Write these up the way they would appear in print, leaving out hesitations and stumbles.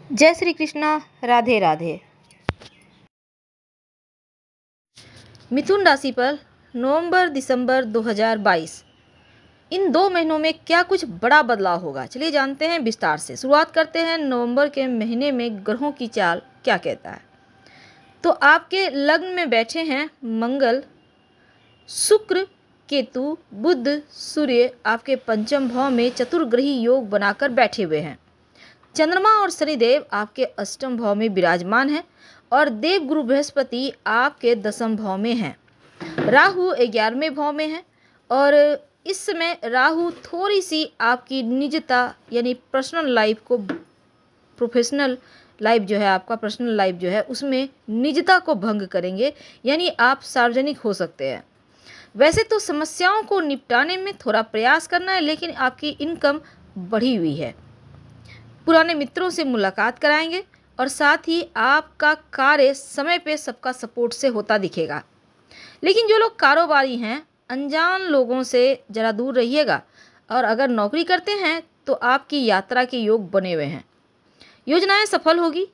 जय श्री कृष्णा। राधे राधे। मिथुन राशि पर नवंबर दिसंबर 2022 इन 2 महीनों में क्या कुछ बड़ा बदलाव होगा, चलिए जानते हैं विस्तार से। शुरुआत करते हैं नवंबर के महीने में ग्रहों की चाल क्या कहता है। तो आपके लग्न में बैठे हैं मंगल, शुक्र, केतु, बुध, सूर्य आपके पंचम भाव में चतुर्ग्रही योग बनाकर बैठे हुए हैं। चंद्रमा और शनिदेव आपके अष्टम भाव में विराजमान हैं और देव गुरु बृहस्पति आपके दसम भाव में हैं। राहु 11वें भाव में है और इस समय राहु थोड़ी सी आपकी निजता यानी पर्सनल लाइफ को, प्रोफेशनल लाइफ जो है, आपका पर्सनल लाइफ जो है उसमें निजता को भंग करेंगे, यानी आप सार्वजनिक हो सकते हैं। वैसे तो समस्याओं को निपटाने में थोड़ा प्रयास करना है, लेकिन आपकी इनकम बढ़ी हुई है। पुराने मित्रों से मुलाकात कराएंगे और साथ ही आपका कार्य समय पे सबका सपोर्ट से होता दिखेगा। लेकिन जो लोग कारोबारी हैं, अनजान लोगों से ज़रा दूर रहिएगा और अगर नौकरी करते हैं तो आपकी यात्रा के योग बने हुए हैं। योजनाएं सफल होगी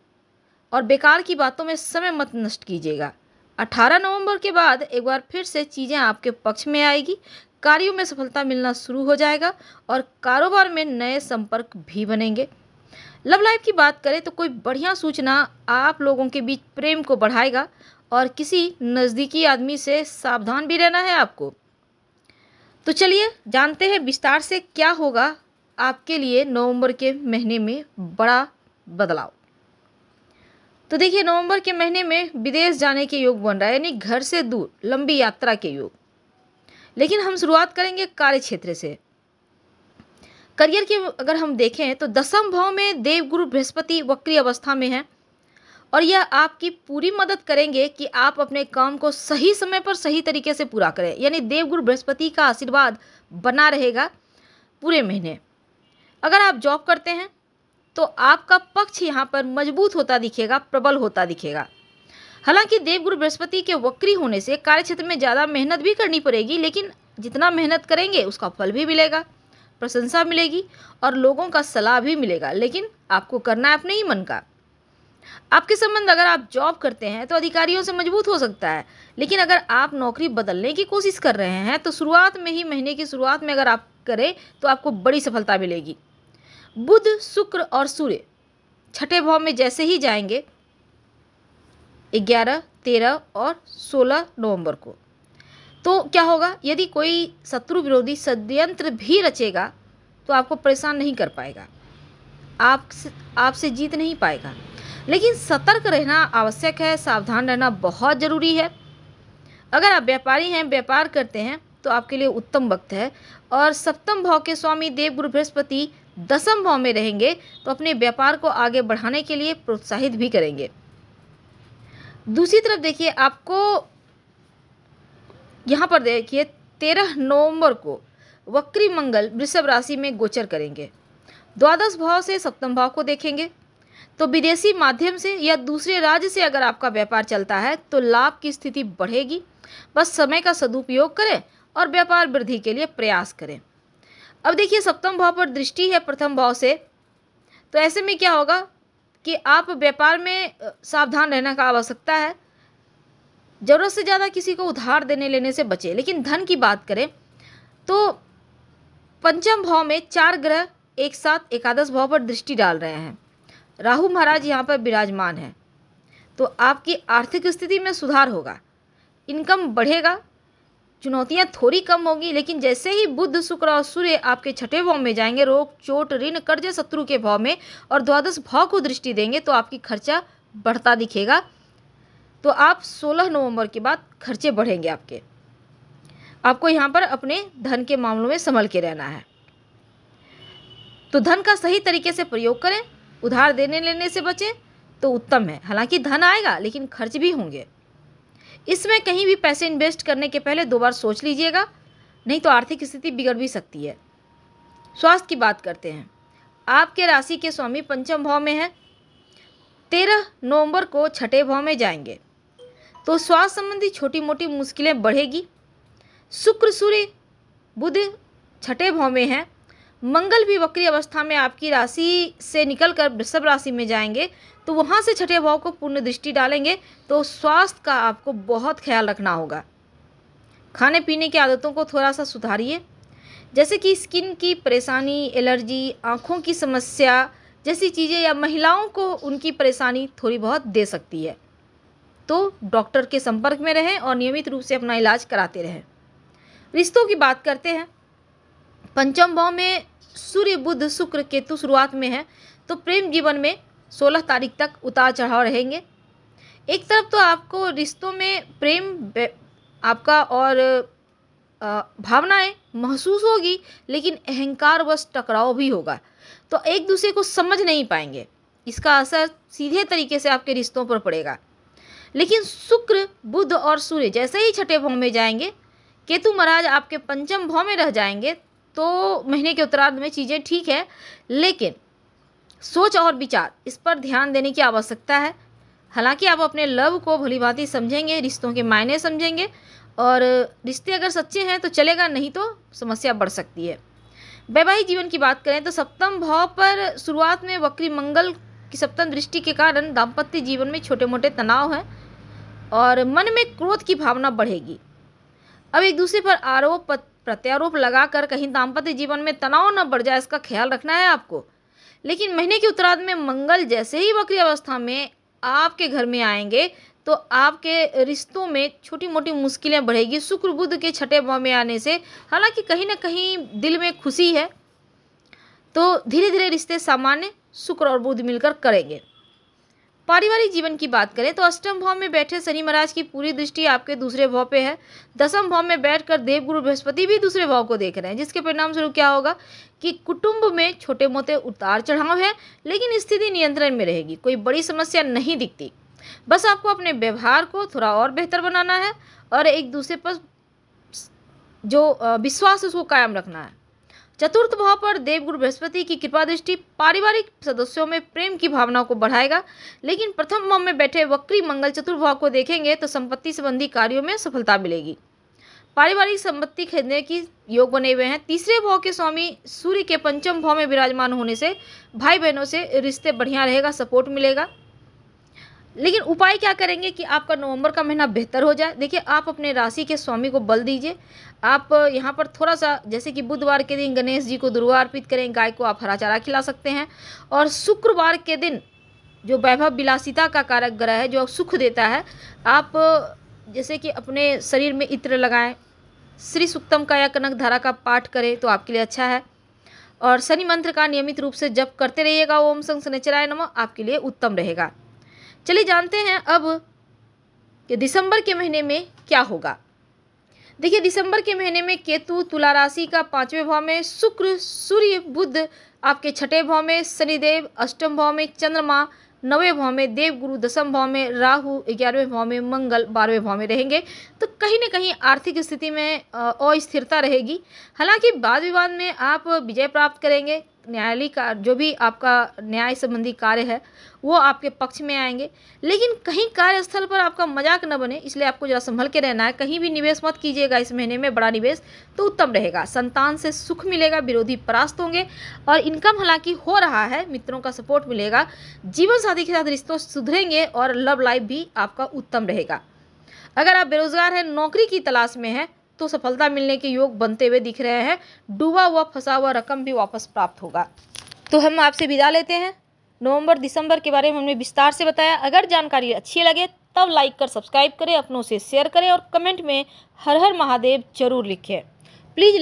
और बेकार की बातों में समय मत नष्ट कीजिएगा। 18 नवंबर के बाद एक बार फिर से चीज़ें आपके पक्ष में आएगी, कार्यों में सफलता मिलना शुरू हो जाएगा और कारोबार में नए संपर्क भी बनेंगे। लव लाइफ की बात करें तो कोई बढ़िया सूचना आप लोगों के बीच प्रेम को बढ़ाएगा और किसी नज़दीकी आदमी से सावधान भी रहना है आपको। तो चलिए जानते हैं विस्तार से क्या होगा आपके लिए नवंबर के महीने में बड़ा बदलाव। तो देखिए, नवंबर के महीने में विदेश जाने के योग बन रहा है, यानी घर से दूर लंबी यात्रा के योग। लेकिन हम शुरुआत करेंगे कार्य क्षेत्र से। करियर की अगर हम देखें तो दसम भाव में देवगुरु बृहस्पति वक्री अवस्था में है और यह आपकी पूरी मदद करेंगे कि आप अपने काम को सही समय पर सही तरीके से पूरा करें, यानी देवगुरु बृहस्पति का आशीर्वाद बना रहेगा पूरे महीने। अगर आप जॉब करते हैं तो आपका पक्ष यहाँ पर मजबूत होता दिखेगा, प्रबल होता दिखेगा। हालांकि देवगुरु बृहस्पति के वक्री होने से कार्यक्षेत्र में ज़्यादा मेहनत भी करनी पड़ेगी, लेकिन जितना मेहनत करेंगे उसका फल भी मिलेगा, प्रशंसा मिलेगी और लोगों का सलाह भी मिलेगा। लेकिन आपको करना है अपने ही मन का। आपके संबंध अगर आप जॉब करते हैं तो अधिकारियों से मजबूत हो सकता है, लेकिन अगर आप नौकरी बदलने की कोशिश कर रहे हैं तो शुरुआत में ही, महीने की शुरुआत में अगर आप करें तो आपको बड़ी सफलता मिलेगी। बुध, शुक्र और सूर्य छठे भाव में जैसे ही जाएंगे 11, 13 और 16 नवंबर को, तो क्या होगा, यदि कोई शत्रु विरोधी षड्यंत्र भी रचेगा तो आपको परेशान नहीं कर पाएगा, आपसे जीत नहीं पाएगा। लेकिन सतर्क रहना आवश्यक है, सावधान रहना बहुत ज़रूरी है। अगर आप व्यापारी हैं, व्यापार करते हैं तो आपके लिए उत्तम वक्त है और सप्तम भाव के स्वामी देवगुरु बृहस्पति दसम भाव में रहेंगे तो अपने व्यापार को आगे बढ़ाने के लिए प्रोत्साहित भी करेंगे। दूसरी तरफ देखिए, आपको यहाँ पर देखिए 13 नवंबर को वक्री मंगल वृषभ राशि में गोचर करेंगे। द्वादश भाव से सप्तम भाव को देखेंगे तो विदेशी माध्यम से या दूसरे राज्य से अगर आपका व्यापार चलता है तो लाभ की स्थिति बढ़ेगी। बस समय का सदुपयोग करें और व्यापार वृद्धि के लिए प्रयास करें। अब देखिए, सप्तम भाव पर दृष्टि है प्रथम भाव से, तो ऐसे में क्या होगा कि आप व्यापार में सावधान रहने का आवश्यकता है। ज़रूरत से ज़्यादा किसी को उधार देने लेने से बचें। लेकिन धन की बात करें तो पंचम भाव में 4 ग्रह एक साथ एकादश भाव पर दृष्टि डाल रहे हैं। राहु महाराज यहाँ पर विराजमान है, तो आपकी आर्थिक स्थिति में सुधार होगा, इनकम बढ़ेगा, चुनौतियाँ थोड़ी कम होगी। लेकिन जैसे ही बुध, शुक्र और सूर्य आपके छठे भाव में जाएंगे, रोग, चोट, ऋण, कर्ज, शत्रु के भाव में और द्वादश भाव को दृष्टि देंगे तो आपकी खर्चा बढ़ता दिखेगा। तो आप 16 नवंबर के बाद खर्चे बढ़ेंगे आपको यहाँ पर अपने धन के मामलों में संभल के रहना है। तो धन का सही तरीके से प्रयोग करें, उधार देने लेने से बचें तो उत्तम है। हालांकि धन आएगा लेकिन खर्च भी होंगे। इसमें कहीं भी पैसे इन्वेस्ट करने के पहले 2 बार सोच लीजिएगा, नहीं तो आर्थिक स्थिति बिगड़ भी सकती है। स्वास्थ्य की बात करते हैं। आपके राशि के स्वामी पंचम भाव में है, 13 नवंबर को छठे भाव में जाएंगे तो स्वास्थ्य संबंधी छोटी मोटी मुश्किलें बढ़ेगी। शुक्र, सूर्य, बुध छठे भाव में है, मंगल भी वक्री अवस्था में आपकी राशि से निकलकर वृषभ राशि में जाएंगे, तो वहाँ से छठे भाव को पूर्ण दृष्टि डालेंगे। तो स्वास्थ्य का आपको बहुत ख्याल रखना होगा। खाने पीने की आदतों को थोड़ा सा सुधारिए, जैसे कि स्किन की परेशानी, एलर्जी, आँखों की समस्या जैसी चीज़ें, या महिलाओं को उनकी परेशानी थोड़ी बहुत दे सकती है। तो डॉक्टर के संपर्क में रहें और नियमित रूप से अपना इलाज कराते रहें। रिश्तों की बात करते हैं। पंचम भाव में सूर्य, बुध, शुक्र, केतु शुरुआत में है, तो प्रेम जीवन में 16 तारीख तक उतार चढ़ाव रहेंगे। एक तरफ तो आपको रिश्तों में प्रेम आपका और भावनाएं महसूस होगी, लेकिन अहंकारवश टकराव भी होगा, तो एक दूसरे को समझ नहीं पाएंगे। इसका असर सीधे तरीके से आपके रिश्तों पर पड़ेगा। लेकिन शुक्र, बुध और सूर्य जैसे ही छठे भाव में जाएंगे, केतु महाराज आपके पंचम भाव में रह जाएंगे, तो महीने के उत्तरार्ध में चीज़ें ठीक है, लेकिन सोच और विचार इस पर ध्यान देने की आवश्यकता है। हालांकि आप अपने लव को भलीभांति समझेंगे, रिश्तों के मायने समझेंगे, और रिश्ते अगर सच्चे हैं तो चलेगा, नहीं तो समस्या बढ़ सकती है। वैवाहिक जीवन की बात करें तो सप्तम भाव पर शुरुआत में वक्री मंगल की सप्तम दृष्टि के कारण दाम्पत्य जीवन में छोटे मोटे तनाव हैं और मन में क्रोध की भावना बढ़ेगी। अब एक दूसरे पर आरोप प्रत्यारोप लगाकर कहीं दाम्पत्य जीवन में तनाव न बढ़ जाए, इसका ख्याल रखना है आपको। लेकिन महीने के उत्तरार्ध में मंगल जैसे ही वक्री अवस्था में आपके घर में आएंगे, तो आपके रिश्तों में छोटी मोटी मुश्किलें बढ़ेगी। शुक्र बुध के छठे भाव में आने से हालांकि कहीं ना कहीं दिल में खुशी है, तो धीरे धीरे रिश्ते सामान्य शुक्र और बुध मिलकर करेंगे। पारिवारिक जीवन की बात करें तो अष्टम भाव में बैठे शनि महाराज की पूरी दृष्टि आपके दूसरे भाव पे है। दसम भाव में बैठकर देवगुरु बृहस्पति भी दूसरे भाव को देख रहे हैं, जिसके परिणाम स्वरूप क्या होगा कि कुटुंब में छोटे मोटे उतार चढ़ाव है, लेकिन स्थिति नियंत्रण में रहेगी। कोई बड़ी समस्या नहीं दिखती। बस आपको अपने व्यवहार को थोड़ा और बेहतर बनाना है और एक दूसरे पर जो विश्वास है उसको कायम रखना है। चतुर्थ भाव पर देवगुरु बृहस्पति की कृपा दृष्टि पारिवारिक सदस्यों में प्रेम की भावना को बढ़ाएगा, लेकिन प्रथम भाव में बैठे वक्री मंगल चतुर्थ भाव को देखेंगे तो संपत्ति संबंधी कार्यों में सफलता मिलेगी। पारिवारिक संपत्ति खरीदने की योग बने हुए हैं। तीसरे भाव के स्वामी सूर्य के पंचम भाव में विराजमान होने से भाई बहनों से रिश्ते बढ़िया रहेगा, सपोर्ट मिलेगा। लेकिन उपाय क्या करेंगे कि आपका नवंबर का महीना बेहतर हो जाए। देखिए, आप अपने राशि के स्वामी को बल दीजिए। आप यहाँ पर थोड़ा सा, जैसे कि बुधवार के दिन गणेश जी को दुर्वा अर्पित करें, गाय को आप हरा चारा खिला सकते हैं। और शुक्रवार के दिन जो वैभव विलासिता का कारक ग्रह है, जो सुख देता है, आप जैसे कि अपने शरीर में इत्र लगाएं, श्री सुक्तम का या कनक धारा का पाठ करें तो आपके लिए अच्छा है। और शनि मंत्र का नियमित रूप से जप करते रहिएगा, ओम शं शनिचराय नमः, आपके लिए उत्तम रहेगा। चलिए जानते हैं अब कि दिसंबर के महीने में क्या होगा। देखिए, दिसंबर के महीने में केतु तुला राशि का 5वें भाव में, शुक्र, सूर्य, बुध आपके छठे भाव में, शनिदेव अष्टम भाव में, चंद्रमा 9वें भाव में, देवगुरु 10वें भाव में, राहु 11वें भाव में, मंगल 12वें भाव में रहेंगे। तो कहीं ना कहीं आर्थिक स्थिति में अस्थिरता रहेगी। हालांकि वाद विवाद में आप विजय प्राप्त करेंगे। न्यायालय का जो भी आपका न्याय संबंधी कार्य है वो आपके पक्ष में आएंगे, लेकिन कहीं कार्यस्थल पर आपका मजाक न बने, इसलिए आपको जरा संभल के रहना है। कहीं भी निवेश मत कीजिएगा इस महीने में, बड़ा निवेश तो उत्तम रहेगा। संतान से सुख मिलेगा, विरोधी परास्त होंगे और इनकम हालांकि हो रहा है, मित्रों का सपोर्ट मिलेगा। जीवन साथी के साथ रिश्तों सुधरेंगे और लव लाइफ भी आपका उत्तम रहेगा। अगर आप बेरोजगार हैं, नौकरी की तलाश में हैं, तो सफलता मिलने के योग बनते हुए दिख रहे हैं। डूबा हुआ फंसा हुआ रकम भी वापस प्राप्त होगा। तो हम आपसे विदा लेते हैं। नवंबर दिसंबर के बारे में हमने विस्तार से बताया। अगर जानकारी अच्छी लगे तब लाइक कर सब्सक्राइब करें, अपनों से शेयर करें और कमेंट में हर हर महादेव जरूर लिखें प्लीज़।